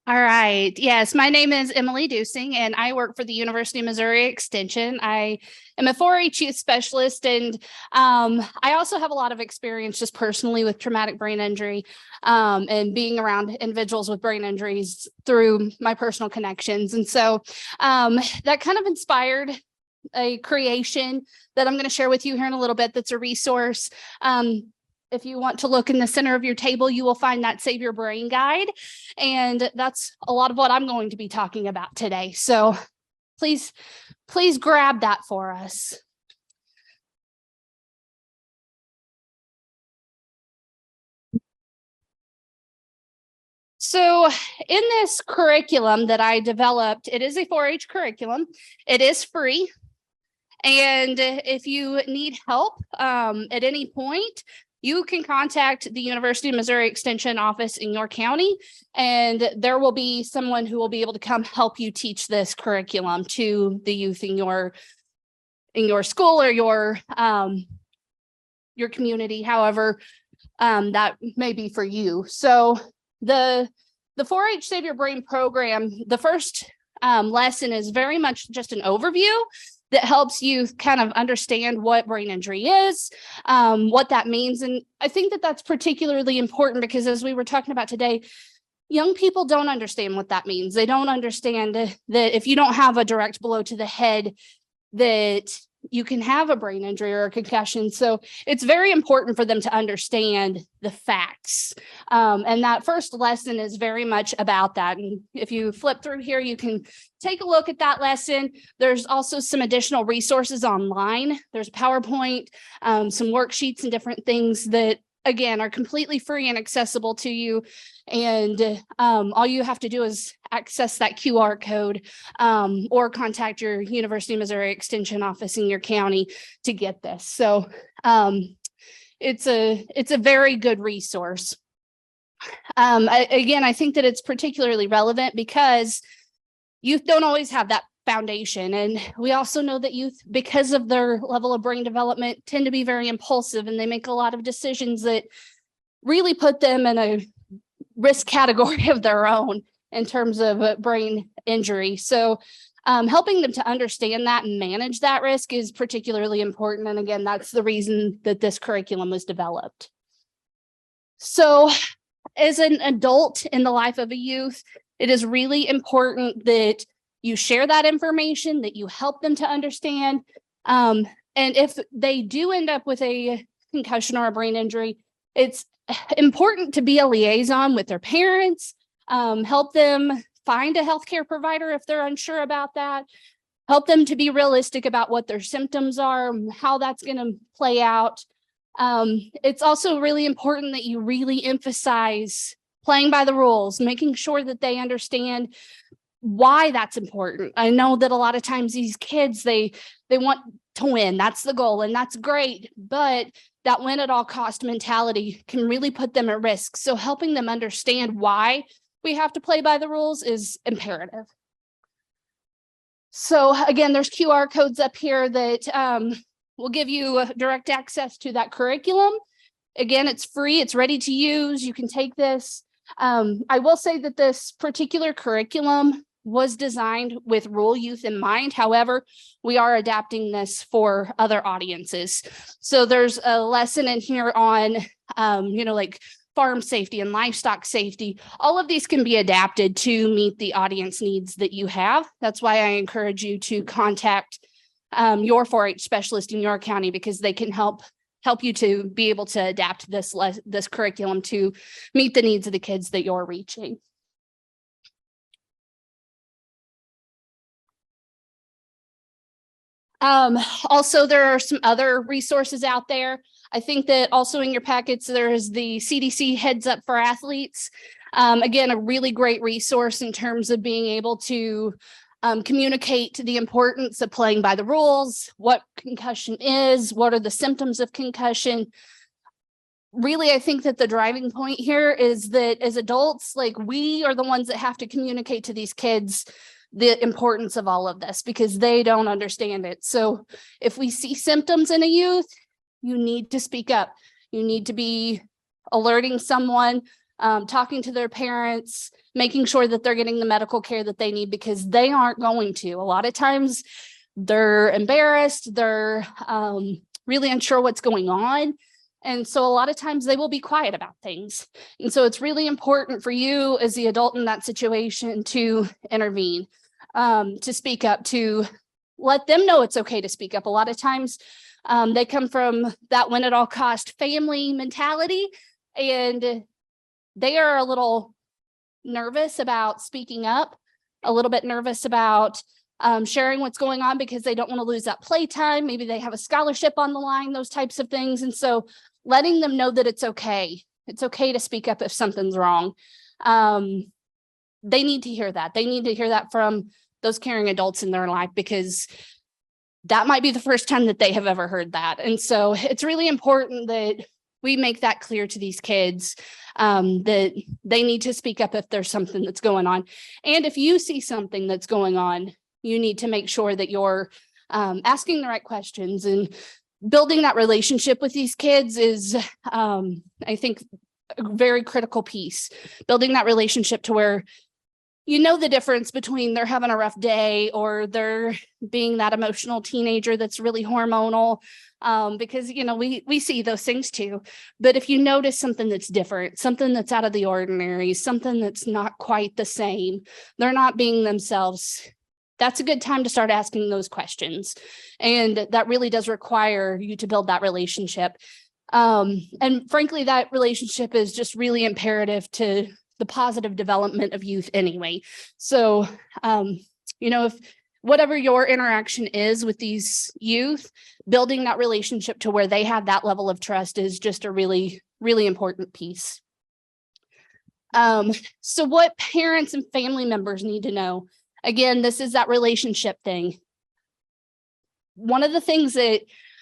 All right. Yes, my name is Emily Doosing, and I work for the University of Missouri Extension. I am a 4-H youth specialist, and I also have a lot of experience just personally with traumatic brain injury and being around individuals with brain injuries through my personal connections. And so that kind of inspired a creation that I'm going to share with you here in a little bit. That's a resource. If you want to look in the center of your table, you will find that Save Your Brain guide. And that's a lot of what I'm going to be talking about today. So please grab that for us. So in this curriculum that I developed, it is a 4-H curriculum. It is free. And if you need help at any point, you can contact the University of Missouri Extension office in your county, and there will be someone who will be able to come help you teach this curriculum to the youth in your school or your community, however that may be for you. So the 4-H Save Your Brain program, the first lesson is very much just an overview that helps you kind of understand what brain injury is, what that means. And I think that that's particularly important because, as we were talking about today, young people don't understand what that means. They don't understand that if you don't have a direct blow to the head, that you can have a brain injury or a concussion. So it's very important for them to understand the facts. And that first lesson is very much about that. And if you flip through here, you can take a look at that lesson. There's also some additional resources online. There's PowerPoint, some worksheets and different things that, again, are completely free and accessible to you. And all you have to do is access that QR code or contact your University of Missouri Extension office in your county to get this. So it's a very good resource. Again, I think that it's particularly relevant because youth don't always have that foundation. And we also know that youth, because of their level of brain development, tend to be very impulsive, and they make a lot of decisions that really put them in a risk category of their own in terms of brain injury. So helping them to understand that and manage that risk is particularly important. And again, that's the reason that this curriculum was developed. So as an adult in the life of a youth, it is really important that you share that information, that you help them to understand. And if they do end up with a concussion or a brain injury, it's important to be a liaison with their parents, help them find a healthcare provider if they're unsure about that, help them to be realistic about what their symptoms are, how that's going to play out. It's also really important that you really emphasize playing by the rules, making sure that they understand why that's important. I know that a lot of times these kids, they want to win. That's the goal, and that's great. But that win at all cost mentality can really put them at risk. So helping them understand why we have to play by the rules is imperative. So again, there's QR codes up here that will give you direct access to that curriculum. Again, it's free. It's ready to use. You can take this. I will say that this particular curriculum was designed with rural youth in mind. However, we are adapting this for other audiences. So there's a lesson in here on, like farm safety and livestock safety. All of these can be adapted to meet the audience needs that you have. That's why I encourage you to contact your 4-H specialist in your county, because they can help you to be able to adapt this curriculum to meet the needs of the kids that you're reaching. Also, there are some other resources out there. I think that also in your packets, there's the CDC Heads Up for Athletes. Again, a really great resource in terms of being able to communicate the importance of playing by the rules, what concussion is, what are the symptoms of concussion. Really, I think that the driving point here is that as adults, we are the ones that have to communicate to these kids the importance of all of this, because they don't understand it. So if we see symptoms in a youth, you need to speak up. You need to be alerting someone, talking to their parents, making sure that they're getting the medical care that they need, because they aren't going to. A lot of times they're embarrassed, they're really unsure what's going on. And so a lot of times they will be quiet about things. And so it's really important for you as the adult in that situation to intervene, to speak up, to let them know it's okay to speak up. A lot of times they come from that win at all cost family mentality, and they are a little nervous about speaking up, a little bit nervous about sharing what's going on because they don't want to lose that playtime. Maybe they have a scholarship on the line, those types of things. And so letting them know that it's okay. It's okay to speak up if something's wrong. They need to hear that. They need to hear that from those caring adults in their life, because that might be the first time that they have ever heard that. And so it's really important that we make that clear to these kids, that they need to speak up if there's something that's going on. And if you see something that's going on, you need to make sure that you're asking the right questions, and building that relationship with these kids is, I think, a very critical piece. Building that relationship to where you know the difference between they're having a rough day or they're being that emotional teenager that's really hormonal, because, you know, we see those things too. But if you notice something that's different, something that's out of the ordinary, something that's not quite the same, they're not being themselves, that's a good time to start asking those questions. And that really does require you to build that relationship. And frankly, that relationship is just really imperative to the positive development of youth anyway. So, you know, if whatever your interaction is with these youth, building that relationship to where they have that level of trust is just a really, really important piece. So what parents and family members need to know, again, this is that relationship thing. One of the things that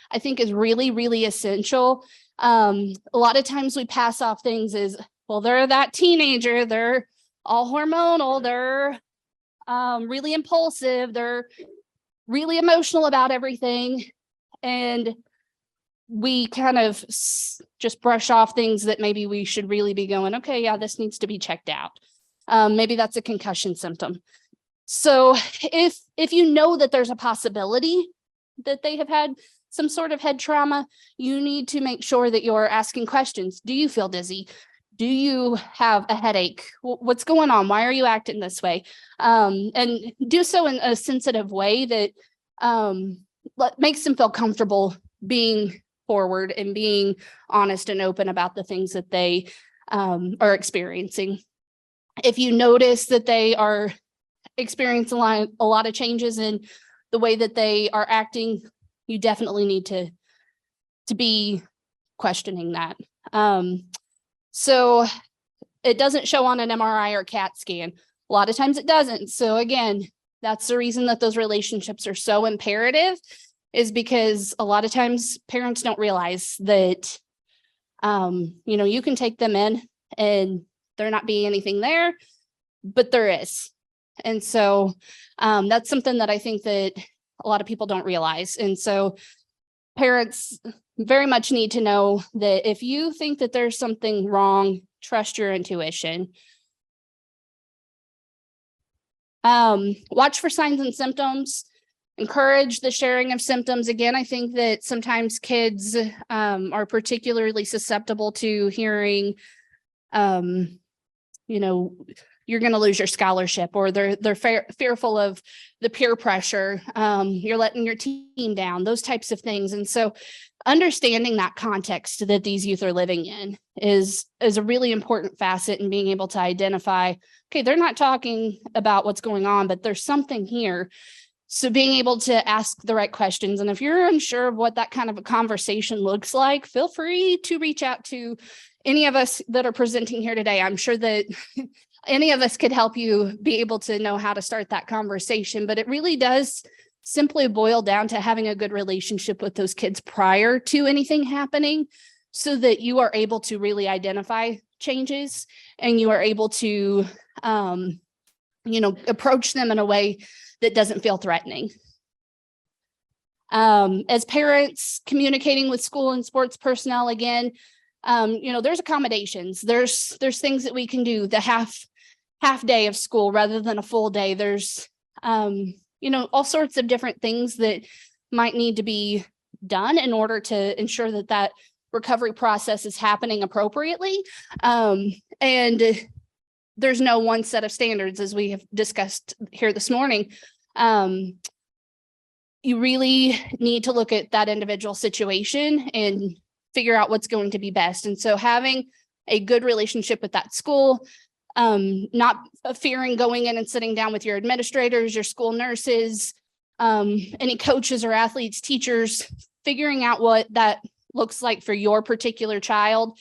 I think is really, really essential, a lot of times we pass off things as, well, they're that teenager, they're all hormonal, they're really impulsive, they're really emotional about everything. And we kind of just brush off things that maybe we should really be going, okay, yeah, this needs to be checked out. Maybe that's a concussion symptom. So if you know that there's a possibility that they have had some sort of head trauma, you need to make sure that you're asking questions. Do you feel dizzy? Do you have a headache? What's going on? Why are you acting this way? And do so in a sensitive way that makes them feel comfortable being forward and being honest and open about the things that they are experiencing. If you notice that they are experiencing a lot of changes in the way that they are acting, you definitely need to be questioning that. So it doesn't show on an MRI or CAT scan. A lot of times it doesn't. So again, that's the reason that those relationships are so imperative, is because a lot of times parents don't realize that, you know, you can take them in and there not be anything there, but there is. And so that's something that I think that a lot of people don't realize. And so parents very much need to know that if you think that there's something wrong, trust your intuition. Watch for signs and symptoms. Encourage the sharing of symptoms. Again, I think that sometimes kids are particularly susceptible to hearing, you know, you're going to lose your scholarship, or they're fearful of the peer pressure. You're letting your team down, those types of things. And so understanding that context that these youth are living in is a really important facet in being able to identify, okay, they're not talking about what's going on, but there's something here. So being able to ask the right questions. And if you're unsure of what that kind of a conversation looks like, feel free to reach out to any of us that are presenting here today. I'm sure that any of us could help you be able to know how to start that conversation, but it really does simply boil down to having a good relationship with those kids prior to anything happening, so that you are able to really identify changes and you are able to, you know, approach them in a way that doesn't feel threatening. As parents communicating with school and sports personnel, again, There's accommodations. There's things that we can do, the half day of school rather than a full day. There's, all sorts of different things that might need to be done in order to ensure that recovery process is happening appropriately. And there's no one set of standards, as we have discussed here this morning. You really need to look at that individual situation and figure out what's going to be best. And so having a good relationship with that school, not fearing going in and sitting down with your administrators, your school nurses, any coaches or athletes, teachers, figuring out what that looks like for your particular child.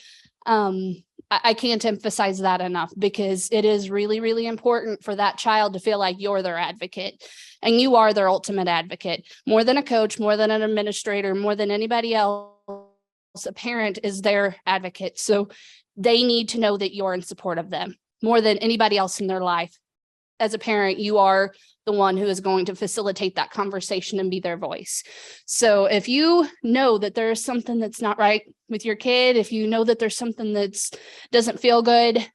I can't emphasize that enough, because it is really, really important for that child to feel like you're their advocate, and you are their ultimate advocate. More than a coach, more than an administrator, more than anybody else, a parent is their advocate. So they need to know that you're in support of them more than anybody else in their life. As a parent, you are the one who is going to facilitate that conversation and be their voice. So if you know that there is something that's not right with your kid, if you know that there's something that doesn't feel good,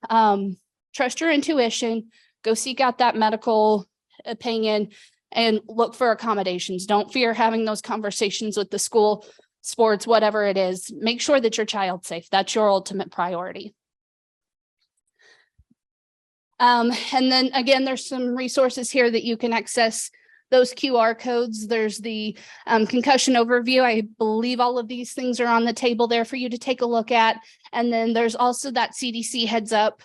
trust your intuition, go seek out that medical opinion and look for accommodations. Don't fear having those conversations with the school, sports, whatever it is. Make sure that your child's safe. That's your ultimate priority. And then again, there's some resources here that you can access those QR codes. There's the concussion overview. I believe all of these things are on the table there for you to take a look at. And then there's also that CDC heads up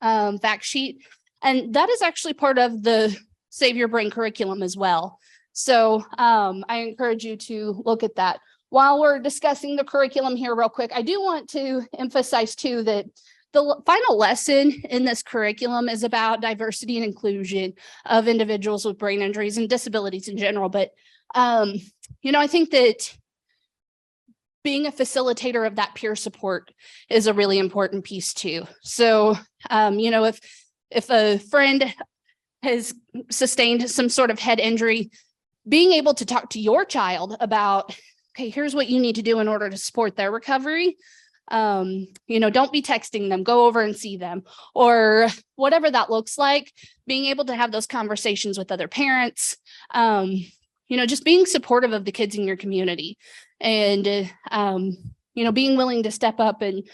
fact sheet. And that is actually part of the Save Your Brain curriculum as well. So I encourage you to look at that. While we're discussing the curriculum here real quick, I do want to emphasize too that the final lesson in this curriculum is about diversity and inclusion of individuals with brain injuries and disabilities in general. But, I think that being a facilitator of that peer support is a really important piece too. So, if a friend has sustained some sort of head injury, being able to talk to your child about, okay, here's what you need to do in order to support their recovery. Don't be texting them, go over and see them, or whatever that looks like. Being able to have those conversations with other parents, just being supportive of the kids in your community, and, being willing to step up and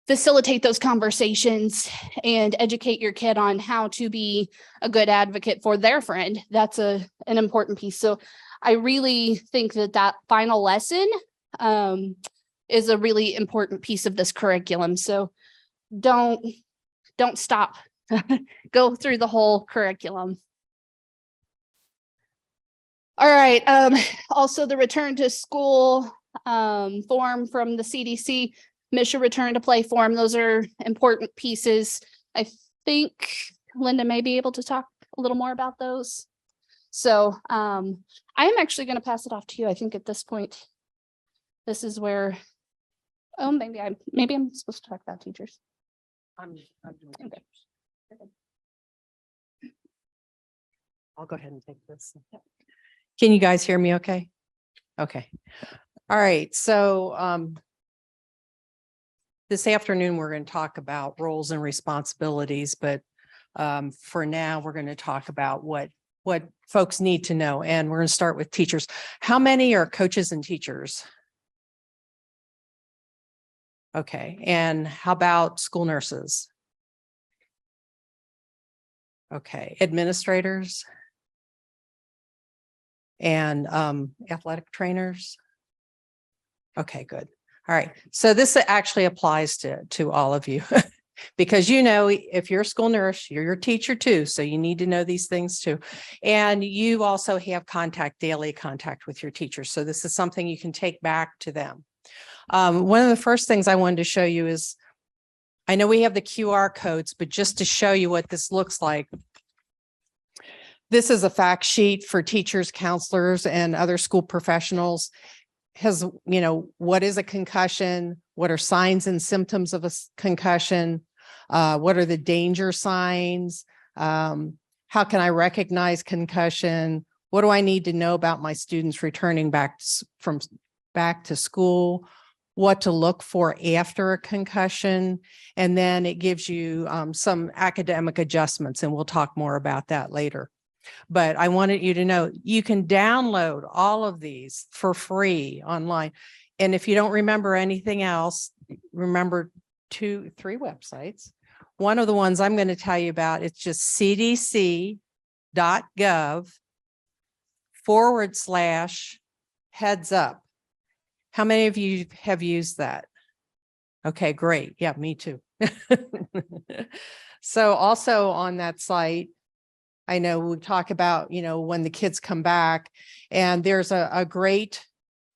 facilitate those conversations and educate your kid on how to be a good advocate for their friend. That's an important piece. So I really think that final lesson, is a really important piece of this curriculum. So don't stop. Go through the whole curriculum. All right. Also the return to school form from the CDC, mission return to play form. Those are important pieces. I think Linda may be able to talk a little more about those. So I'm actually going to pass it off to you. I think at this point, this is where, maybe I'm supposed to talk about teachers. I'm doing okay. I'll go ahead and take this. Can you guys hear me okay? Okay. All right. So this afternoon, we're going to talk about roles and responsibilities, but for now, we're going to talk about what folks need to know. And we're going to start with teachers. How many are coaches and teachers? Okay. And how about school nurses? Okay. Administrators? And athletic trainers? Okay, good. All right. So this actually applies to all of you because, if you're a school nurse, you're your teacher too. So you need to know these things too. And you also have daily contact with your teachers. So this is something you can take back to them. One of the first things I wanted to show you is, I know we have the QR codes, but just to show you what this looks like, this is a fact sheet for teachers, counselors, and other school professionals. Has, what is a concussion? What are signs and symptoms of a concussion? What are the danger signs? How can I recognize concussion? What do I need to know about my students returning back to school? what to look for after a concussion. And then it gives you some academic adjustments, and we'll talk more about that later. But I wanted you to know you can download all of these for free online. And if you don't remember anything else, remember 3 websites. One of the ones I'm going to tell you about, it's just cdc.gov/heads up. How many of you have used that? Okay, great. Yeah, me too. So also on that site, I know we talk about, when the kids come back, and there's a great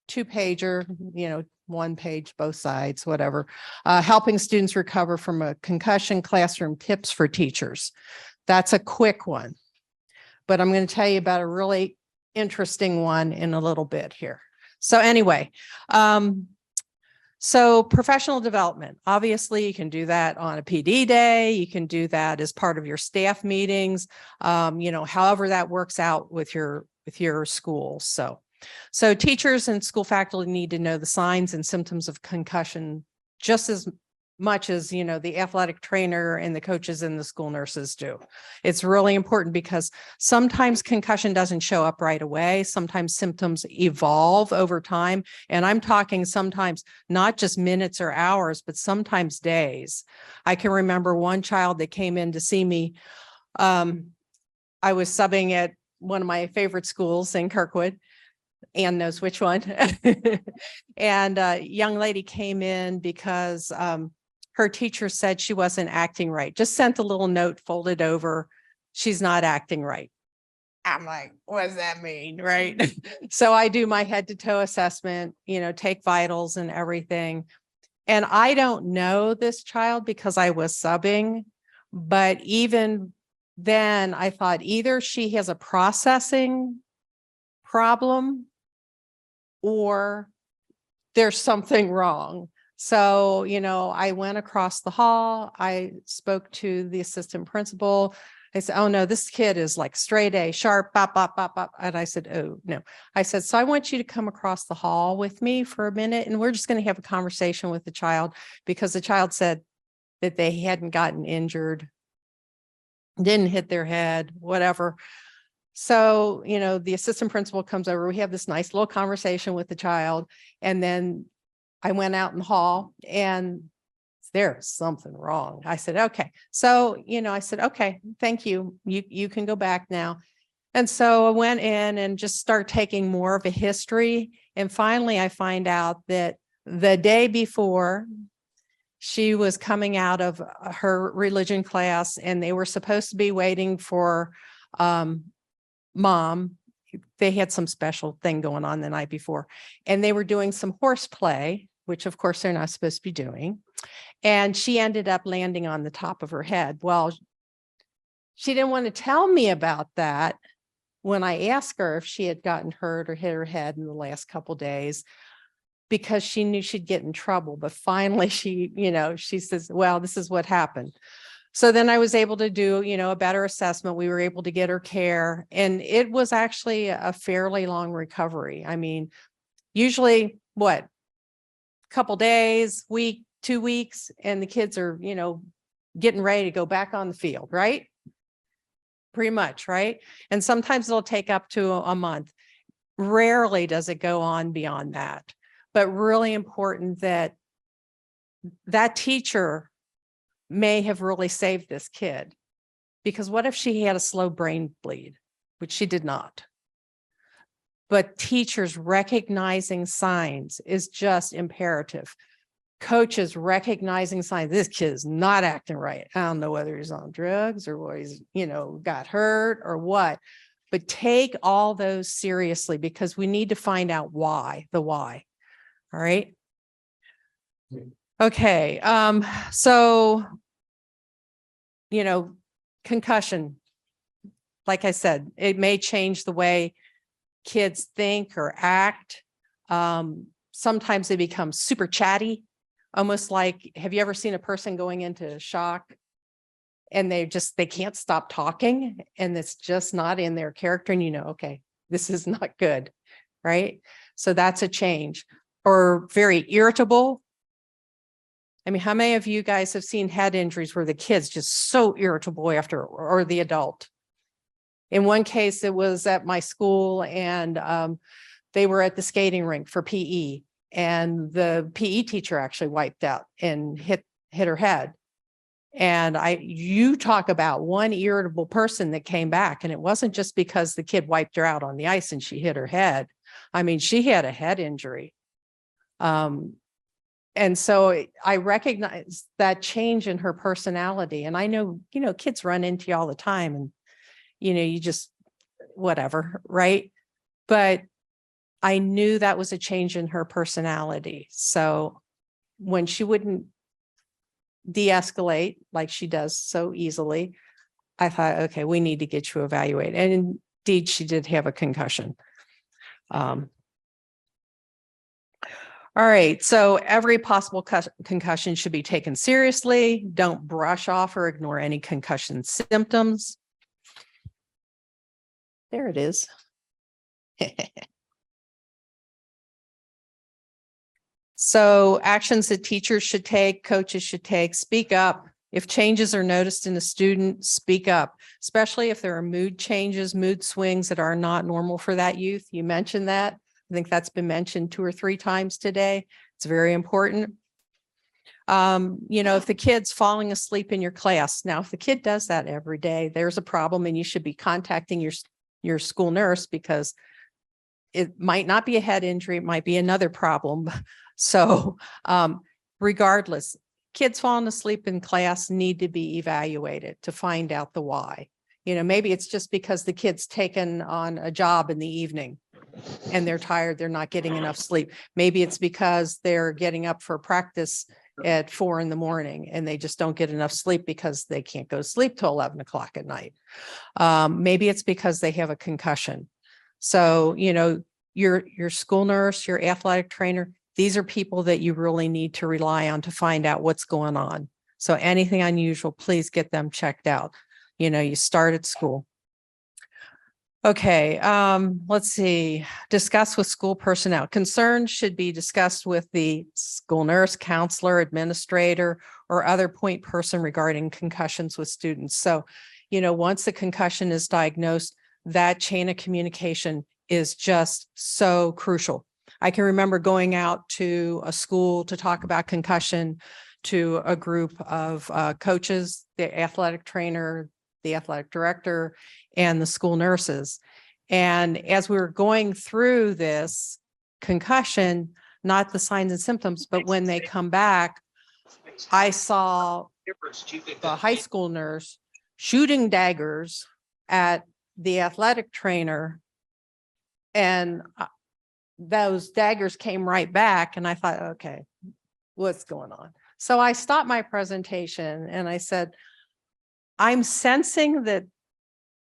2-pager, 1 page, both sides, whatever, helping students recover from a concussion, classroom tips for teachers. That's a quick one, but I'm going to tell you about a really interesting one in a little bit here. So anyway, so professional development, obviously you can do that on a PD day. You can do that as part of your staff meetings, however that works out with your school. So teachers and school faculty need to know the signs and symptoms of concussion just as much as, the athletic trainer and the coaches and the school nurses do. It's really important because sometimes concussion doesn't show up right away. Sometimes symptoms evolve over time. And I'm talking sometimes not just minutes or hours, but sometimes days. I can remember one child that came in to see me. I was subbing at one of my favorite schools in Kirkwood. Ann knows which one. And a young lady came in because her teacher said she wasn't acting right. Just sent a little note folded over. She's not acting right. I'm like, what does that mean? Right. So I do my head to toe assessment, take vitals and everything. And I don't know this child because I was subbing, but even then I thought either she has a processing problem or there's something wrong. So, I went across the hall. I spoke to the assistant principal. I said, oh no, this kid is like straight A, sharp, bop, bop, bop, bop. And I said, oh no. I said, so I want you to come across the hall with me for a minute, and we're just going to have a conversation with the child, because the child said that they hadn't gotten injured, didn't hit their head, whatever. So, the assistant principal comes over. We have this nice little conversation with the child. And then I went out in the hall, and there's something wrong. I said, okay. So, I said, okay, thank you. You can go back now. And so I went in and just start taking more of a history. And finally, I find out that the day before, she was coming out of her religion class, and they were supposed to be waiting for mom. They had some special thing going on the night before, and they were doing some horseplay, which of course they're not supposed to be doing. And she ended up landing on the top of her head. Well, she didn't want to tell me about that when I asked her if she had gotten hurt or hit her head in the last couple of days, because she knew she'd get in trouble. But finally she says, well, this is what happened. So then I was able to do, a better assessment. We were able to get her care, and it was actually a fairly long recovery. I mean, usually a couple days, week, 2 weeks, and the kids are, getting ready to go back on the field, right? Pretty much, right? And sometimes it'll take up to a month. Rarely does it go on beyond that, but really important that teacher may have really saved this kid, because what if she had a slow brain bleed, which she did not? But teachers recognizing signs is just imperative. Coaches recognizing signs. This kid is not acting right. I don't know whether he's on drugs or what he's, got hurt or what, but take all those seriously, because we need to find out why, the why. All right. Okay. So, concussion, like I said, it may change the way kids think or act. Sometimes they become super chatty, almost like, have you ever seen a person going into shock and they can't stop talking, and it's just not in their character, and okay, this is not good, right? So that's a change. or very irritable. I mean, how many of you guys have seen head injuries where the kid's just so irritable after, or the adult? In one case, it was at my school, and they were at the skating rink for PE, and the PE teacher actually wiped out and hit her head. And you talk about one irritable person that came back, and it wasn't just because the kid wiped her out on the ice and she hit her head. I mean, she had a head injury. And so I recognize that change in her personality. And I know, kids run into you all the time, and, you just, whatever, right? But I knew that was a change in her personality. So when she wouldn't de-escalate like she does so easily, I thought, okay, we need to get you evaluated. And indeed, she did have a concussion. All right, so every possible concussion should be taken seriously. Don't brush off or ignore any concussion symptoms. There it is. So actions that teachers should take, coaches should take: speak up. If changes are noticed in a student, speak up, especially if there are mood changes, mood swings that are not normal for that youth. You mentioned that. I think that's been mentioned 2 or 3 times today. It's very important. If the kid's falling asleep in your class, now, if the kid does that every day, there's a problem, and you should be contacting your school nurse, because it might not be a head injury. It might be another problem. So regardless, kids falling asleep in class need to be evaluated to find out the why. Maybe it's just because the kid's taken on a job in the evening and they're tired, they're not getting enough sleep. Maybe it's because they're getting up for practice at 4 a.m. and they just don't get enough sleep because they can't go to sleep till 11 o'clock at night. Maybe it's because they have a concussion. So, your school nurse, your athletic trainer, these are people that you really need to rely on to find out what's going on. So anything unusual, please get them checked out. You start at school. Okay, let's see. Discuss with school personnel. Concerns should be discussed with the school nurse, counselor, administrator, or other point person regarding concussions with students. So, once the concussion is diagnosed, that chain of communication is just so crucial. I can remember going out to a school to talk about concussion to a group of coaches, the athletic trainer, the athletic director, and the school nurses. And as we were going through this concussion, not the signs and symptoms, but when they come back, I saw the high school nurse shooting daggers at the athletic trainer, and those daggers came right back. And I thought, okay, what's going on? So I stopped my presentation and I said, I'm sensing that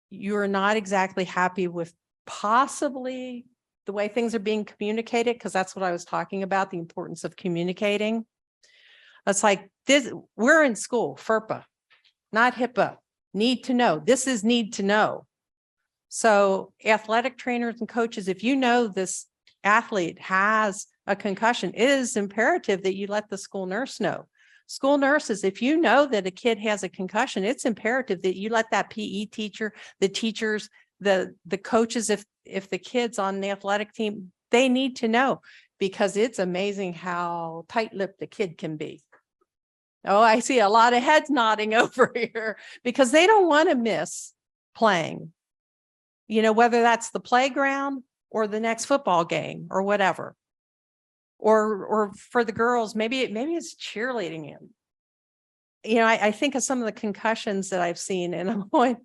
you're not exactly happy with possibly the way things are being communicated, because that's what I was talking about, the importance of communicating. It's like this, we're in school, FERPA, not HIPAA. Need to know. This is need to know. So athletic trainers and coaches, if you know this athlete has a concussion, it is imperative that you let the school nurse know. School nurses, if you know that a kid has a concussion, it's imperative that you let that PE teacher, the teachers, the coaches, if the kid's on the athletic team, they need to know, because it's amazing how tight-lipped the kid can be. Oh, I see a lot of heads nodding over here, because they don't want to miss playing, whether that's the playground or the next football game or whatever. Or for the girls, maybe it's cheerleading. I think of some of the concussions that I've seen, and I'm going,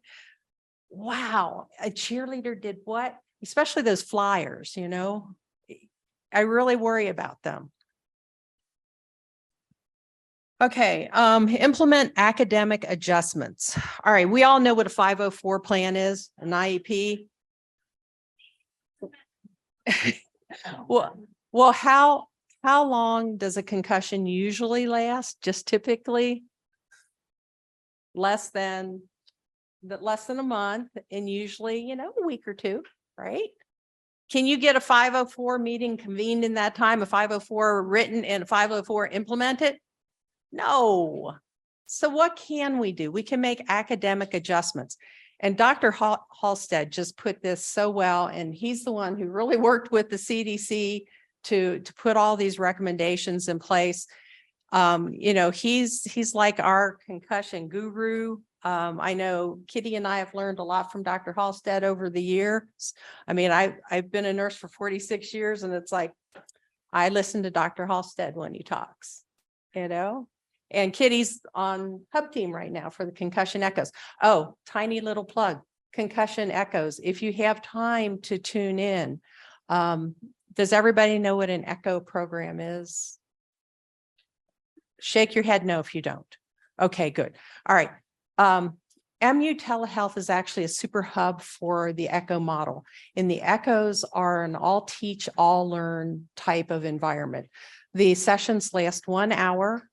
wow, a cheerleader did what? Especially those flyers, I really worry about them. Okay, implement academic adjustments. All right, we all know what a 504 plan is, an IEP. Well, how long does a concussion usually last? Just typically less than a month, and usually, a week or 2, right? Can you get a 504 meeting convened in that time, a 504 written and a 504 implemented? No. So what can we do? We can make academic adjustments. And Dr. Halstead just put this so well, and he's the one who really worked with the CDC to put all these recommendations in place. You know, he's like our concussion guru. I know Kitty and I have learned a lot from Dr. Halstead over the years. I mean, I've been a nurse for 46 years, and it's like, I listen to Dr. Halstead when he talks, you know, and Kitty's on hub team right now for the concussion echoes. Oh, tiny little plug, concussion echoes. If you have time to tune in, does everybody know what an echo program is? Shake your head no if you don't. Okay, good. All right. MU telehealth is actually a super hub for the echo model. And the echoes are an all teach, all learn type of environment. The sessions last 1 hour,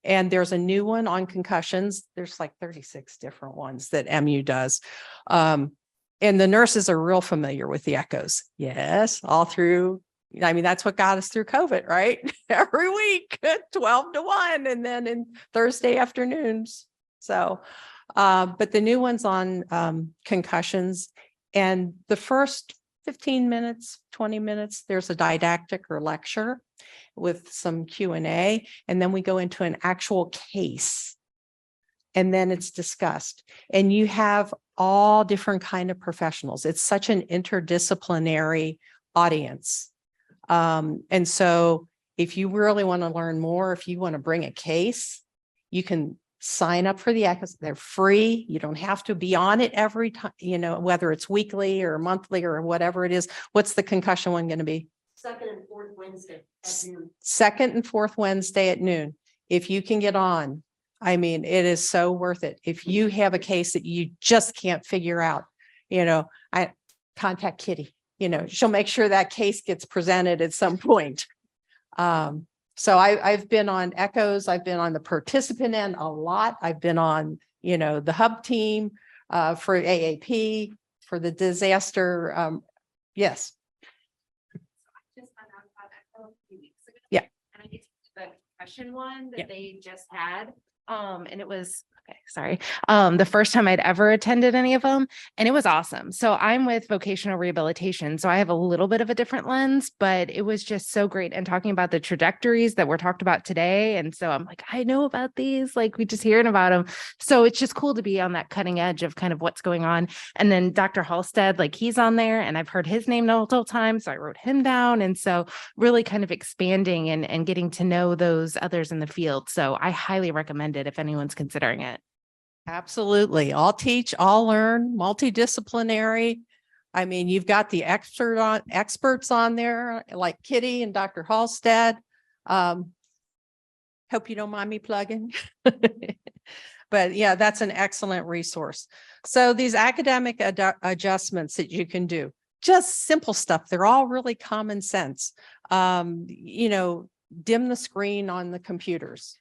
and there's a new one on concussions. There's like 36 different ones that MU does. And the nurses are real familiar with the echoes. Yes, all through. I mean, that's what got us through COVID, right? Every week, 12 to 1, and then in Thursday afternoons. So, but the new one's on concussions, and the first 15 minutes, 20 minutes, there's a didactic or lecture with some Q&A, and then we go into an actual case, and then it's discussed. And you have all different kind of professionals. It's such an interdisciplinary audience. And so if you really want to learn more, if you want to bring a case, you can sign up for the echoes. They're free. You don't have to be on it every time, you know, whether it's weekly or monthly or whatever it is. What's the concussion one going to be? Second and fourth Wednesday at noon. Second and fourth Wednesday at noon. If you can get on, I mean, it is so worth it. If you have a case that you just can't figure out, you know, I contact Kitty. You know, she'll make sure that case gets presented at some point. So I've been on echoes. I've been on the participant end a lot. I've been on, you know, the hub team for AAP, for the disaster. Yes. Just found out about Echo a few weeks ago. Yeah. And I get the concussion one that Yeah. they just had. And it was, okay, sorry. The first time I'd ever attended any of them, and it was awesome. So I'm with vocational rehabilitation, so I have a little bit of a different lens, but it was just so great. And talking about the trajectories that were talked about today. And so I'm like, I know about these, like we just hearing about them. So it's just cool to be on that cutting edge of kind of what's going on. And then Dr. Halstead, like he's on there, and I've heard his name multiple times. So I wrote him down. And so really kind of expanding and getting to know those others in the field. So I highly recommend it if anyone's considering it. Absolutely. All teach, all learn, multidisciplinary. I mean, you've got the experts on there like Kitty and Dr. Halstead. Hope you don't mind me plugging. But yeah, that's an excellent resource. So these academic adjustments that you can do, just simple stuff. They're all really common sense. You know, dim the screen on the computers.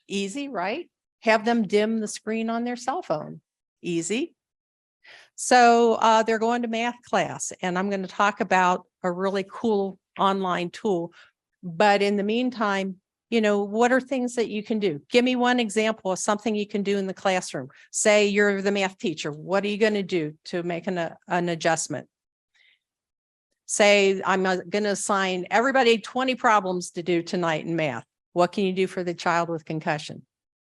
Easy, right? Have them dim the screen on their cell phone. Easy. So they're going to math class, and I'm going to talk about a really cool online tool. But in the meantime, you know, what are things that you can do? Give me one example of something you can do in the classroom. Say you're the math teacher. What are you going to do to make an adjustment? Say I'm going to assign everybody 20 problems to do tonight in math. What can you do for the child with concussion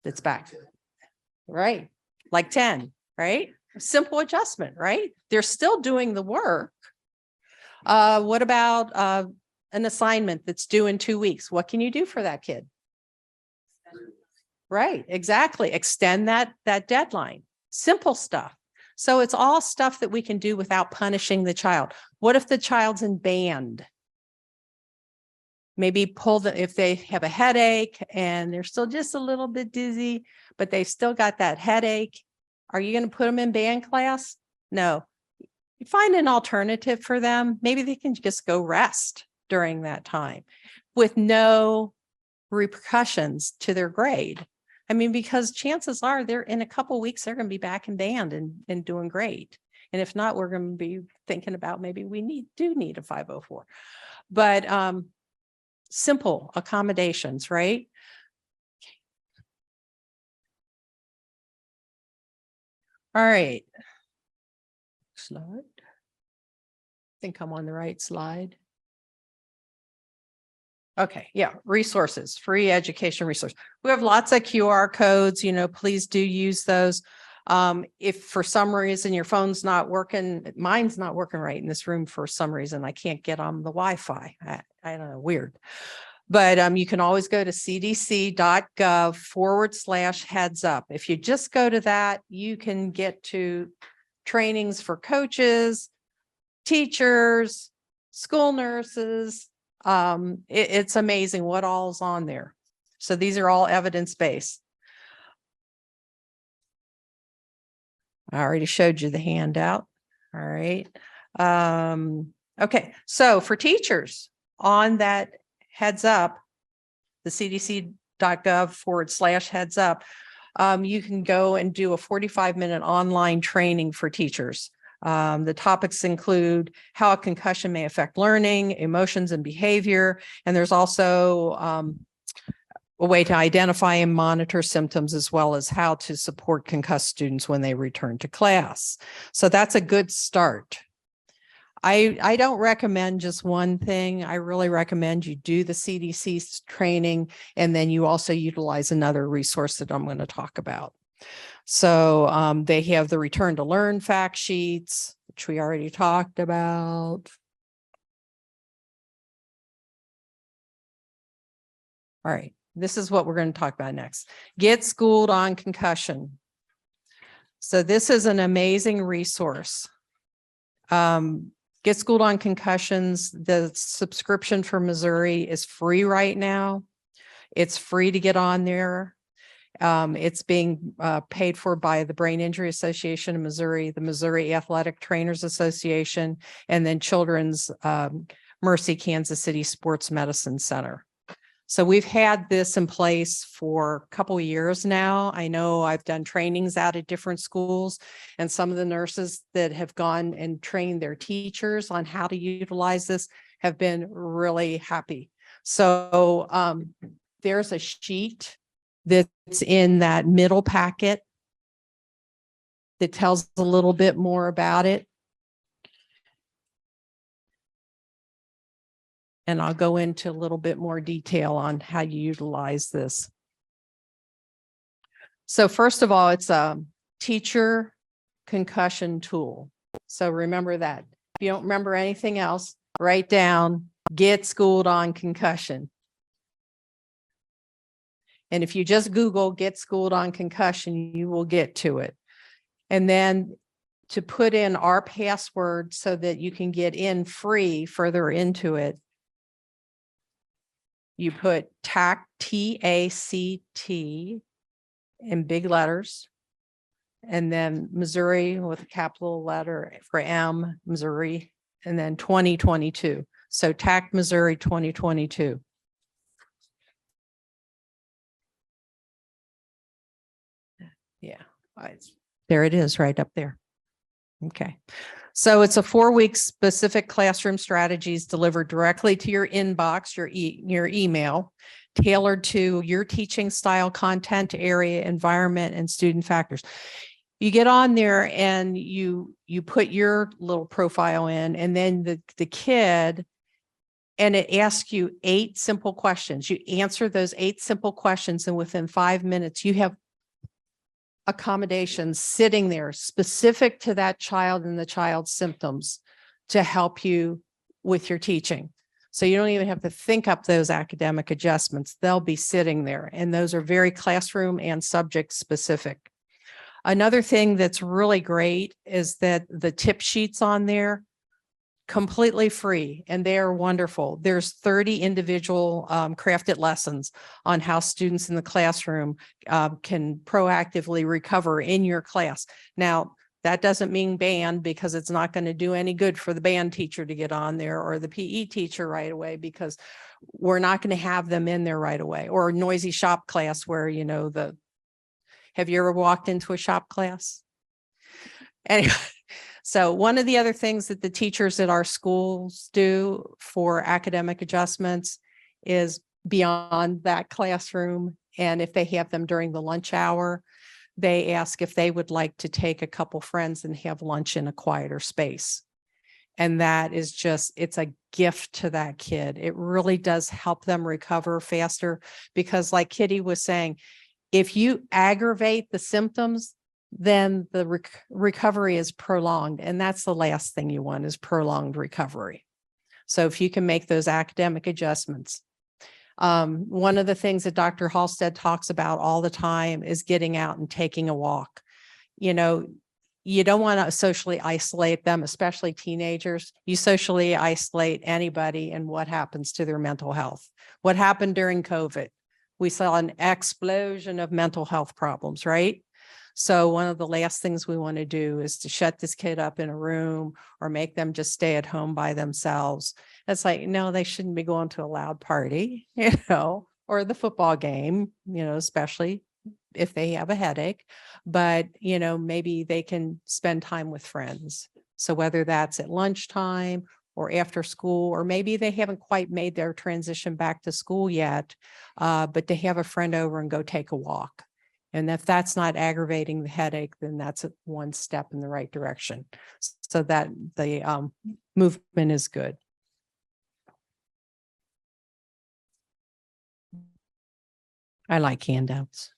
that's back? Right. Like 10, right? Simple adjustment, right? They're still doing the work. What about an assignment that's due in 2 weeks? What can you do for that kid? Right, exactly. Extend that deadline. Simple stuff. So it's all stuff that we can do without punishing the child. What if the child's in band? Maybe if they have a headache and they're still just a little bit dizzy, but they still got that headache. Are you going to put them in band class? No. You find an alternative for them. Maybe they can just go rest during that time with no repercussions to their grade. I mean, because chances are they're in a couple of weeks, they're going to be back in band and doing great. And if not, we're going to be thinking about maybe we do need a 504. But simple accommodations, right? All right. Slide. I think I'm on the right slide. Okay, yeah, resources, free education resource. We have lots of QR codes, please do use those. If for some reason your phone's not working, mine's not working right in this room for some reason, I can't get on the Wi-Fi. I don't know, weird. But you can always go to cdc.gov/heads up. If you just go to that, you can get to trainings for coaches, teachers, school nurses. It's amazing what all is on there. So these are all evidence-based. I already showed you the handout. All right. Okay. So for teachers on that heads up, the cdc.gov/heads up, you can go and do a 45-minute online training for teachers. The topics include how a concussion may affect learning, emotions, and behavior. And there's also a way to identify and monitor symptoms, as well as how to support concussed students when they return to class. So that's a good start. I don't recommend just one thing. I really recommend you do the CDC's training, and then you also utilize another resource that I'm going to talk about. So they have the return to learn fact sheets, which we already talked about. All right, this is what we're going to talk about next. Get Schooled on Concussion. So this is an amazing resource. Get Schooled on Concussions. The subscription for Missouri is free right now. It's free to get on there. It's being paid for by the Brain Injury Association of Missouri, the Missouri Athletic Trainers Association, and then Children's Mercy Kansas City Sports Medicine Center. So we've had this in place for a couple of years now. I know I've done trainings out at different schools, and some of the nurses that have gone and trained their teachers on how to utilize this have been really happy. So there's a sheet that's in that middle packet that tells a little bit more about it. And I'll go into a little bit more detail on how you utilize this. So first of all, it's a teacher concussion tool. So remember that. If you don't remember anything else, write down, Get Schooled on Concussion. And if you just Google Get Schooled on Concussion, you will get to it. And then to put in our password so that you can get in free further into it, you put TACT, T-A-C-T in big letters, and then Missouri with a capital letter for M, Missouri, and then 2022. So TACT Missouri 2022. Yeah, there it is right up there. Okay. So it's a 4-week specific classroom strategies delivered directly to your inbox, your email, tailored to your teaching style, content, area, environment, and student factors. You get on there and you put your little profile in, and then the kid, and it asks you 8 simple questions. You answer those 8 simple questions, and within 5 minutes, you have accommodations sitting there specific to that child and the child's symptoms to help you with your teaching. So you don't even have to think up those academic adjustments. They'll be sitting there, and those are very classroom and subject specific. Another thing that's really great is that the tip sheets on there, completely free, and they are wonderful. There's 30 individual crafted lessons on how students in the classroom can proactively recover in your class. Now, that doesn't mean band, because it's not going to do any good for the band teacher to get on there, or the PE teacher right away, because we're not going to have them in there right away, or a noisy shop class where, have you ever walked into a shop class? Anyway, So one of the other things that the teachers at our schools do for academic adjustments is beyond that classroom. And if they have them during the lunch hour, they ask if they would like to take a couple friends and have lunch in a quieter space. And that is just, it's a gift to that kid. It really does help them recover faster because like Kitty was saying, if you aggravate the symptoms, then the recovery is prolonged. And that's the last thing you want is prolonged recovery. So if you can make those academic adjustments. One of the things that Dr. Halstead talks about all the time is getting out and taking a walk. You know, you don't want to socially isolate them, especially teenagers. You socially isolate anybody and what happens to their mental health. What happened during COVID? We saw an explosion of mental health problems, right? So one of the last things we want to do is to shut this kid up in a room or make them just stay at home by themselves. It's like, no, they shouldn't be going to a loud party, or the football game, especially if they have a headache, but, maybe they can spend time with friends. So whether that's at lunchtime or after school, or maybe they haven't quite made their transition back to school yet, but to have a friend over and go take a walk. And if that's not aggravating the headache, then that's one step in the right direction. So that the movement is good. I like handouts.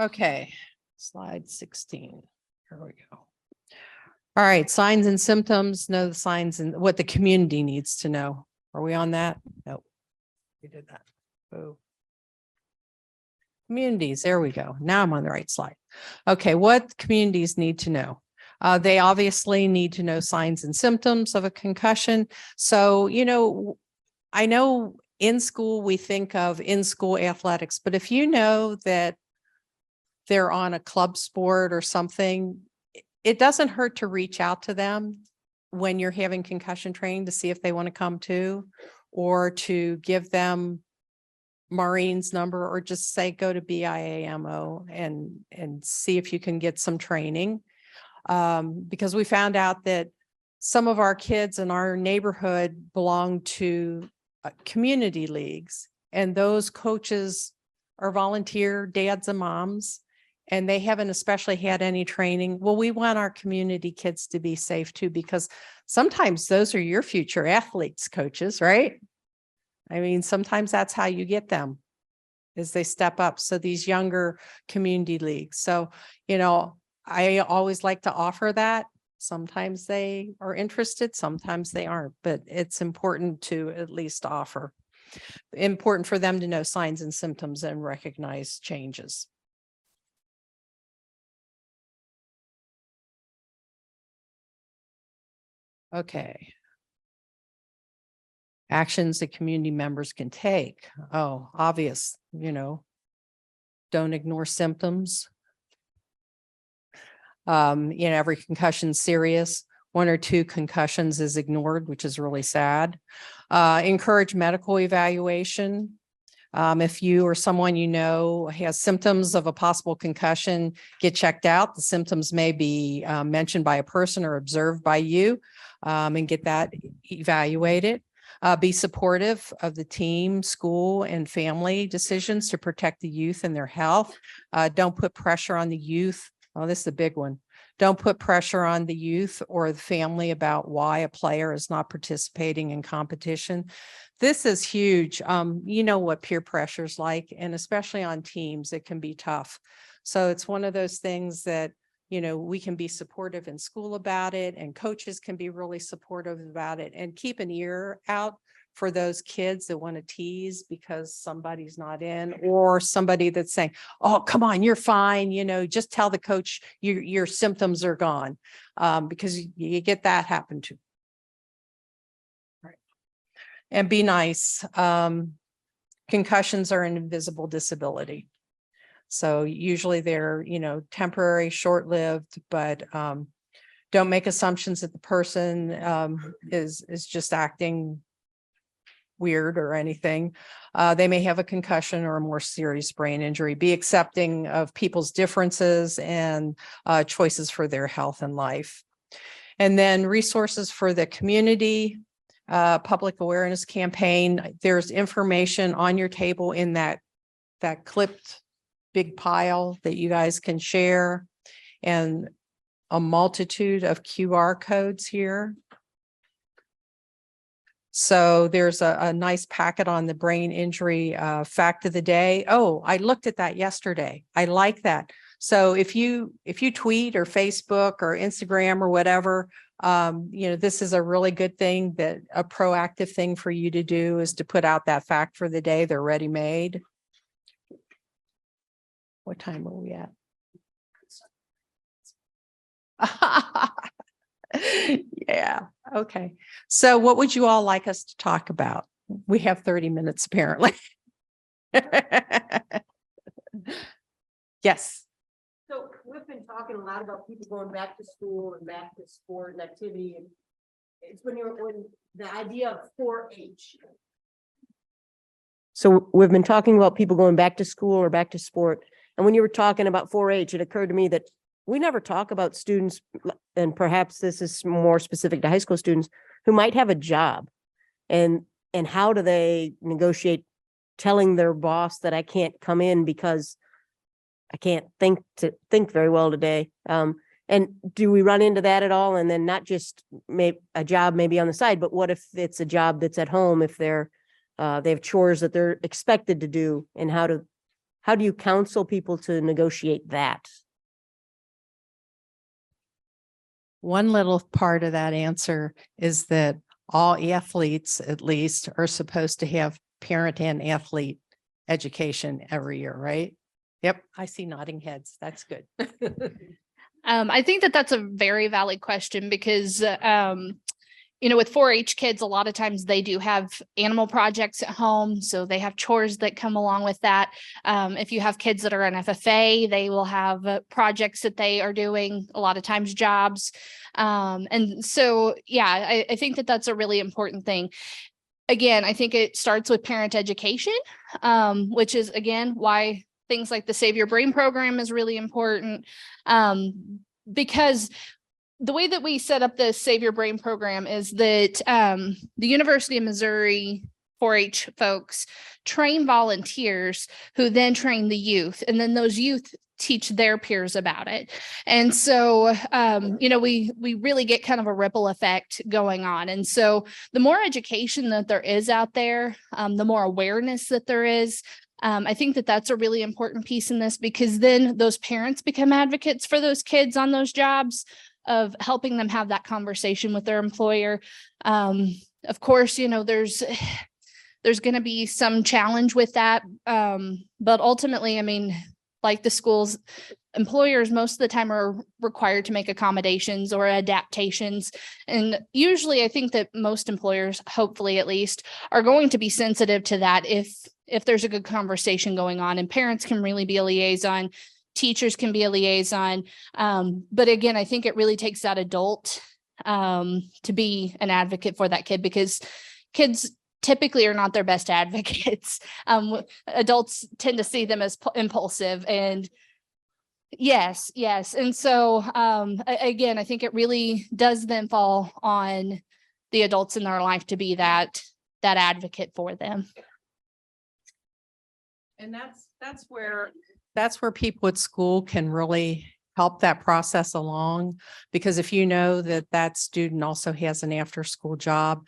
Okay, slide 16. Here we go. All right, signs and symptoms. Know the signs and what the community needs to know. Are we on that? Nope. We did that. Oh. Communities, there we go. Now I'm on the right slide. Okay, what communities need to know? They obviously need to know signs and symptoms of a concussion. So, I know in school we think of in-school athletics, but if you know that they're on a club sport or something, it doesn't hurt to reach out to them when you're having concussion training to see if they want to come too, or to give them Maureen's number, or just say, go to BIA-MO and see if you can get some training. Because we found out that some of our kids in our neighborhood belong to community leagues, and those coaches are volunteer dads and moms, and they haven't especially had any training. Well, we want our community kids to be safe too, because sometimes those are your future athletes, coaches, right? I mean, sometimes that's how you get them, is they step up. So these younger community leagues. So, I always like to offer that. Sometimes they are interested, sometimes they aren't, but it's important to at least offer. Important for them to know signs and symptoms and recognize changes. Okay. Actions that community members can take. Oh, obvious, don't ignore symptoms. Every concussion is serious. 1 or 2 concussions is ignored, which is really sad. Encourage medical evaluation. If you or someone has symptoms of a possible concussion, get checked out. The symptoms may be mentioned by a person or observed by you, and get that evaluated. Be supportive of the team, school, and family decisions to protect the youth and their health. Don't put pressure on the youth. Oh, this is a big one. Don't put pressure on the youth or the family about why a player is not participating in competition. This is huge. You know what peer pressure is like, and especially on teams, it can be tough. So it's one of those things that, we can be supportive in school about it, and coaches can be really supportive about it, and keep an ear out for those kids that want to tease because somebody's not in, or somebody that's saying, oh, come on, you're fine. Just tell the coach your symptoms are gone, because you get that happen too. Right. And be nice. Concussions are an invisible disability. So usually they're, temporary, short-lived, but don't make assumptions that the person is just acting weird or anything. They may have a concussion or a more serious brain injury. Be accepting of people's differences and choices for their health and life. And then resources for the community, public awareness campaign. There's information on your table in that clipped big pile that you guys can share, and a multitude of QR codes here. So there's a nice packet on the brain injury fact of the day. Oh, I looked at that yesterday. I like that. So if you tweet or Facebook or Instagram or whatever, this is a really good thing, that a proactive thing for you to do is to put out that fact for the day. They're ready made. What time are we at? Yeah. Okay. So what would you all like us to talk about? We have 30 minutes apparently. Yes. So we've been talking a lot about people going back to school and back to sport and activity, and it's when the idea of 4-H. So we've been talking about people going back to school or back to sport. And when you were talking about 4-H, it occurred to me that we never talk about students, and perhaps this is more specific to high school students who might have a job, and how do they negotiate telling their boss that I can't come in because I can't think very well today. And do we run into that at all? And then not just a job maybe on the side, but what if it's a job that's at home, if they have chores that they're expected to do, and how do you counsel people to negotiate that? One little part of that answer is that all athletes, at least, are supposed to have parent and athlete education every year, right? Yep, I see nodding heads. That's good. I think that that's a very valid question because, with 4-H kids, a lot of times they do have animal projects at home. So they have chores that come along with that. If you have kids that are in FFA, they will have projects that they are doing, a lot of times jobs. And so, yeah, I think that that's a really important thing. Again, I think it starts with parent education, which is, again, why things like the Save Your Brain program is really important, because the way that we set up the Save Your Brain program is that the University of Missouri 4-H folks train volunteers who then train the youth, and then those youth teach their peers about it. And so, we really get kind of a ripple effect going on. And so the more education that there is out there, the more awareness that there is, I think that that's a really important piece in this, because then those parents become advocates for those kids on those jobs, of helping them have that conversation with their employer. Of course, there's going to be some challenge with that. But ultimately, I mean, like the schools, employers most of the time are required to make accommodations or adaptations. And usually I think that most employers, hopefully at least, are going to be sensitive to that if there's a good conversation going on, and parents can really be a liaison. Teachers can be a liaison. But again, I think it really takes that adult to be an advocate for that kid, because kids typically are not their best advocates. Adults tend to see them as impulsive, and yes. And so again, I think it really does then fall on the adults in their life to be that advocate for them. And that's where people at school can really help that process along, because if you know that student also has an after school job,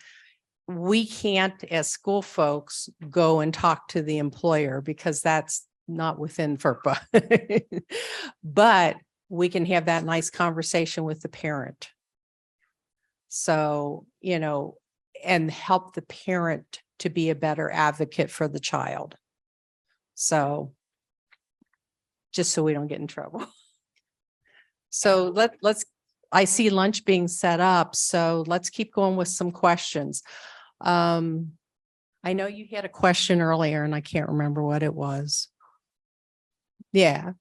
we can't, as school folks, go and talk to the employer because that's not within FERPA. But we can have that nice conversation with the parent. So, and help the parent to be a better advocate for the child. So just so we don't get in trouble. So I see lunch being set up, so let's keep going with some questions. I know you had a question earlier and I can't remember what it was. Yeah.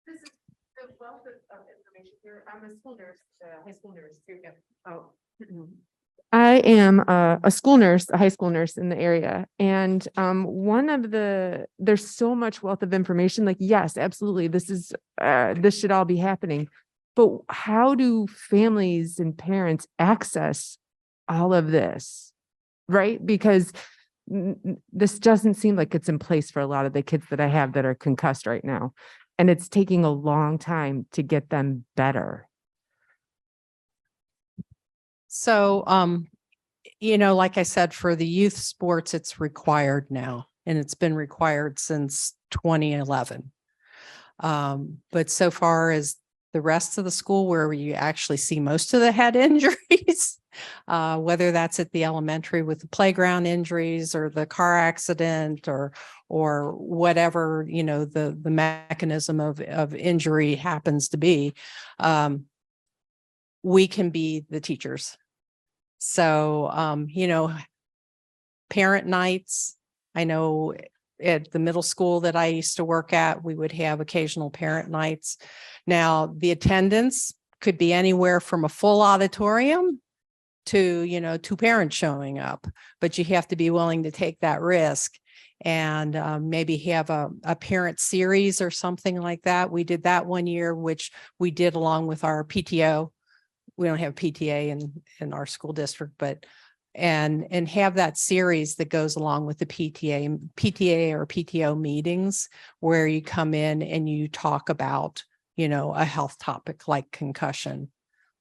This is the wealth of information here. I'm a school nurse, high school nurse. Oh, I am a school nurse, a high school nurse in the area. And there's so much wealth of information. Like, yes, absolutely. This should all be happening. But how do families and parents access all of this? Right? Because this doesn't seem like it's in place for a lot of the kids that I have that are concussed right now. And it's taking a long time to get them better. So, like I said, for the youth sports, it's required now, and it's been required since 2011. But so far as the rest of the school where you actually see most of the head injuries, whether that's at the elementary with the playground injuries or the car accident or whatever, the mechanism of injury happens to be, we can be the teachers. So, parent nights, I know at the middle school that I used to work at, we would have occasional parent nights. Now, the attendance could be anywhere from a full auditorium to, 2 parents showing up, but you have to be willing to take that risk and maybe have a parent series or something like that. We did that one year, which we did along with our PTO. We don't have PTA in our school district, but and have that series that goes along with the PTA or PTO meetings where you come in and you talk about, a health topic like concussion.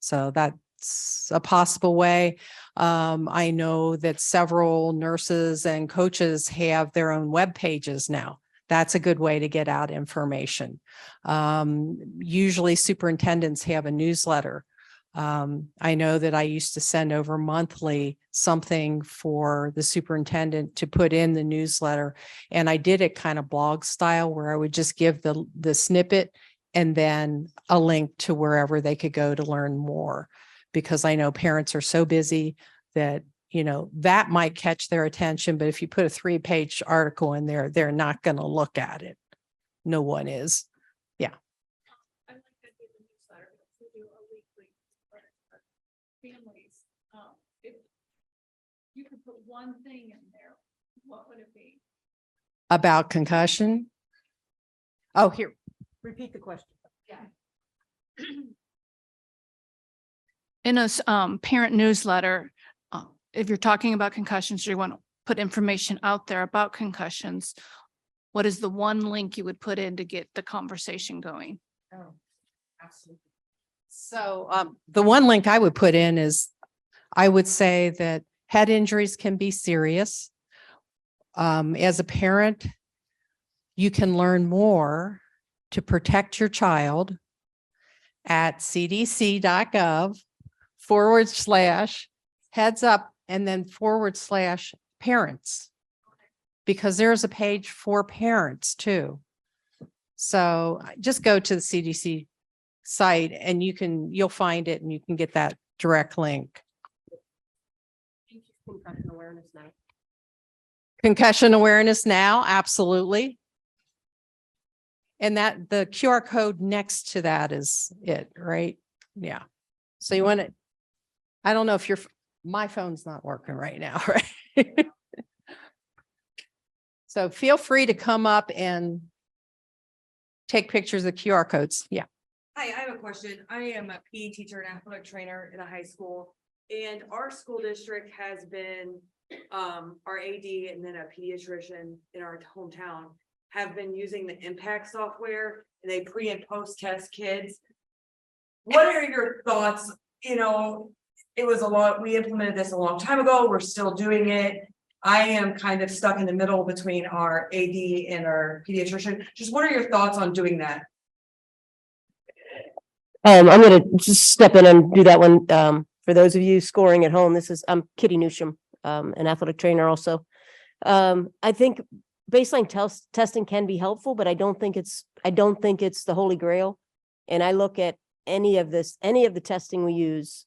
So that's a possible way. I know that several nurses and coaches have their own web pages now. That's a good way to get out information. Usually superintendents have a newsletter. I know that I used to send over monthly something for the superintendent to put in the newsletter. And I did it kind of blog style where I would just give the snippet and then a link to wherever they could go to learn more, because I know parents are so busy that, that might catch their attention. But if you put a 3-page article in there, they're not going to look at it. No one is. Families, if you could put one thing in there, what would it be? About concussion. Oh, here. Repeat the question. In a parent newsletter, if you're talking about concussions, or you want to put information out there about concussions, what is the one link you would put in to get the conversation going? Oh, absolutely. So the one link I would put in is, I would say that head injuries can be serious. As a parent, you can learn more to protect your child at cdc.gov/heads up and then /parents, because there's a page for parents too. So just go to the CDC site and you'll find it and you can get that direct link. Concussion awareness now. Concussion awareness now, absolutely. And that the QR code next to that is it, right? Yeah. So you want to, I don't know if my phone's not working right now, right? So feel free to come up and take pictures of QR codes. Yeah. Hi, I have a question. I am a PE teacher and athletic trainer in a high school. And our school district has been, our AD and then a pediatrician in our hometown have been using the impact software, and they pre and post test kids. What are your thoughts? It was we implemented this a long time ago. We're still doing it. I am kind of stuck in the middle between our AD and our pediatrician. Just what are your thoughts on doing that? I'm going to just step in and do that one. For those of you scoring at home, I'm Kitty Newsham, an athletic trainer also. I think baseline testing can be helpful, but I don't think it's the holy grail. And I look at any of the testing we use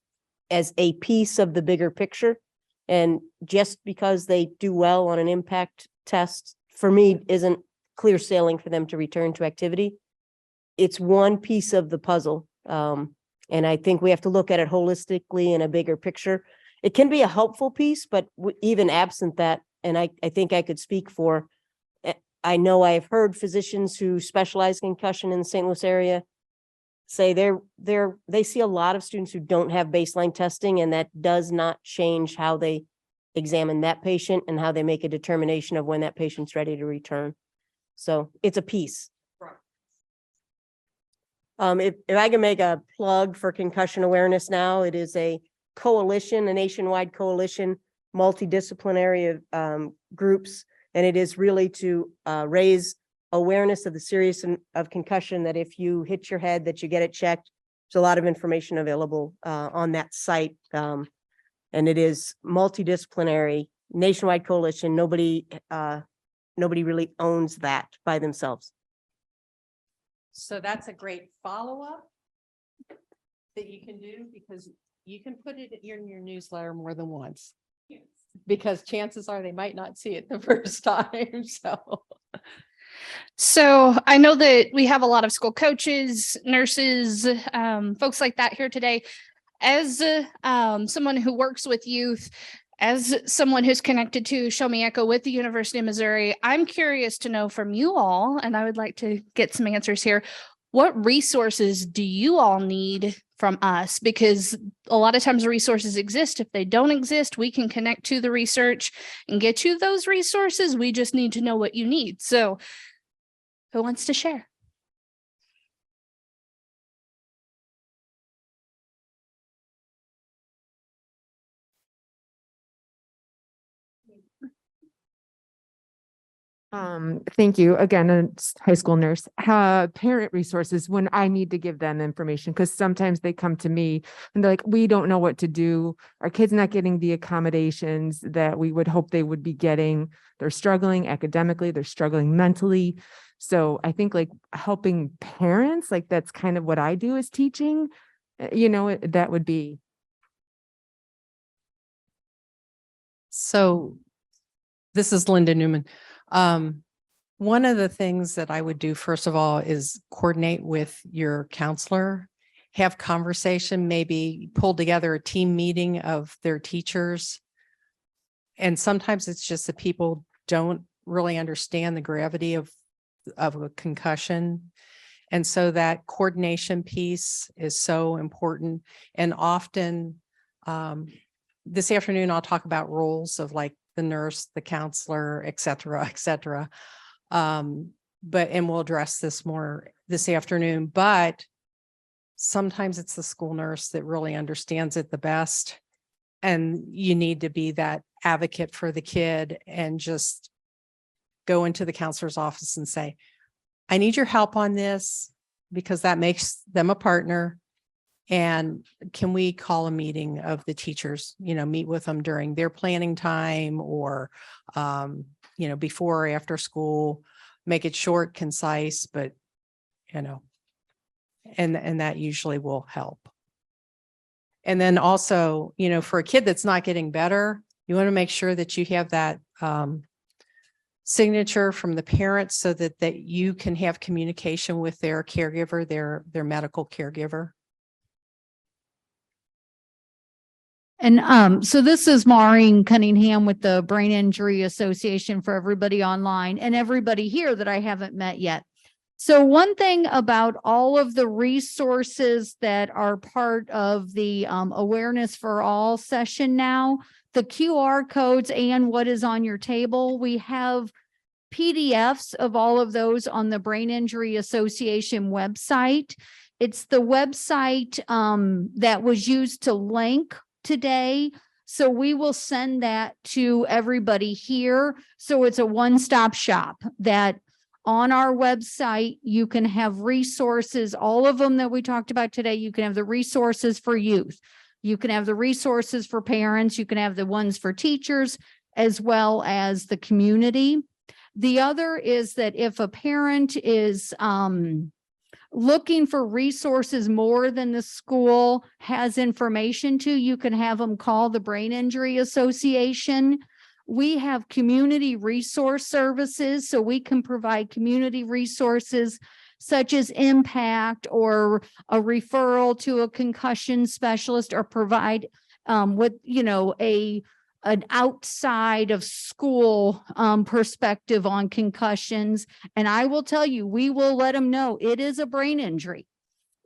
as a piece of the bigger picture. And just because they do well on an impact test, for me, isn't clear sailing for them to return to activity. It's one piece of the puzzle. And I think we have to look at it holistically in a bigger picture. it can be a helpful piece, but even absent that, and I think I could speak for, I know I've heard physicians who specialize in concussion in the St. Louis area say they see a lot of students who don't have baseline testing, and that does not change how they examine that patient and how they make a determination of when that patient's ready to return. So it's a piece. If I can make a plug for concussion awareness now, it is a coalition, a nationwide coalition, multidisciplinary groups, and it is really to raise awareness of the seriousness of concussion, that if you hit your head, that you get it checked. There's a lot of information available on that site. And it is multidisciplinary, nationwide coalition. Nobody really owns that by themselves. So that's a great follow-up that you can do, because you can put it in your newsletter more than once. Because chances are they might not see it the first time, So I know that we have a lot of school coaches, nurses, folks like that here today. As someone who works with youth, as someone who's connected to Show Me Echo with the University of Missouri, I'm curious to know from you all, and I would like to get some answers here. What resources do you all need from us? Because a lot of times resources exist. If they don't exist, we can connect to the research and get you those resources. We just need to know what you need. So who wants to share? Thank you. Again, a high school nurse, parent resources when I need to give them information, because sometimes they come to me and they're like, we don't know what to do. Our kid's not getting the accommodations that we would hope they would be getting. They're struggling academically, they're struggling mentally. So I think like helping parents, like that's kind of what I do is teaching, that would be. So this is Linda Neumann. One of the things that I would do, first of all, is coordinate with your counselor, have conversation, maybe pull together a team meeting of their teachers. And sometimes it's just that people don't really understand the gravity of a concussion. And so that coordination piece is so important. And often this afternoon, I'll talk about roles of like the nurse, the counselor, et cetera, et cetera. And we'll address this more this afternoon, but sometimes it's the school nurse that really understands it the best. And you need to be that advocate for the kid and just go into the counselor's office and say, I need your help on this, because that makes them a partner. And can we call a meeting of the teachers, meet with them during their planning time, or, before or after school, make it short, concise, but, and that usually will help. And then also, for a kid that's not getting better, you want to make sure that you have that signature from the parents, so that you can have communication with their caregiver, their medical caregiver. And so this is Maureen Cunningham with the Brain Injury Association, for everybody online and everybody here that I haven't met yet. So one thing about all of the resources that are part of the Awareness for All session now, the QR codes and what is on your table, we have PDFs of all of those on the Brain Injury Association website. It's the website that was used to link today. So we will send that to everybody here. So it's a one-stop shop that on our website, you can have resources, all of them that we talked about today. You can have the resources for youth. You can have the resources for parents. You can have the ones for teachers, as well as the community. The other is that if a parent is looking for resources more than the school has information to, you can have them call the Brain Injury Association. We have community resource services, so we can provide community resources such as impact or a referral to a concussion specialist, or provide with, an outside of school perspective on concussions. And I will tell you, we will let them know it is a brain injury.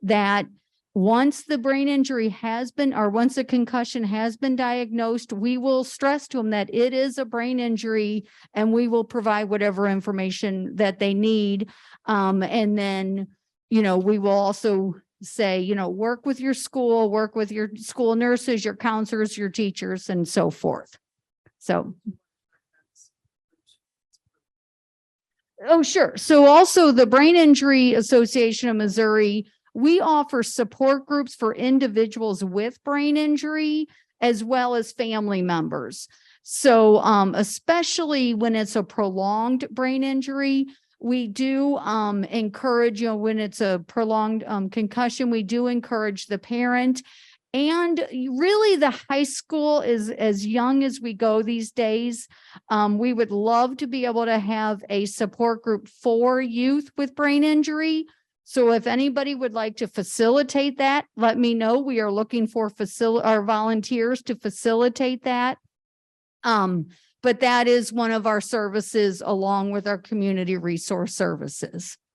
That once the brain injury has been, or once a concussion has been diagnosed, we will stress to them that it is a brain injury and we will provide whatever information that they need. And then, we will also say, work with your school nurses, your counselors, your teachers, and so forth. So. Oh, sure. So also the Brain Injury Association of Missouri, we offer support groups for individuals with brain injury as well as family members. So especially when it's a prolonged brain injury, we do encourage, when it's a prolonged concussion, we do encourage the parent. And really the high school is as young as we go these days. We would love to be able to have a support group for youth with brain injury. So if anybody would like to facilitate that, let me know. We are looking for our volunteers to facilitate that. But that is one of our services along with our community resource services.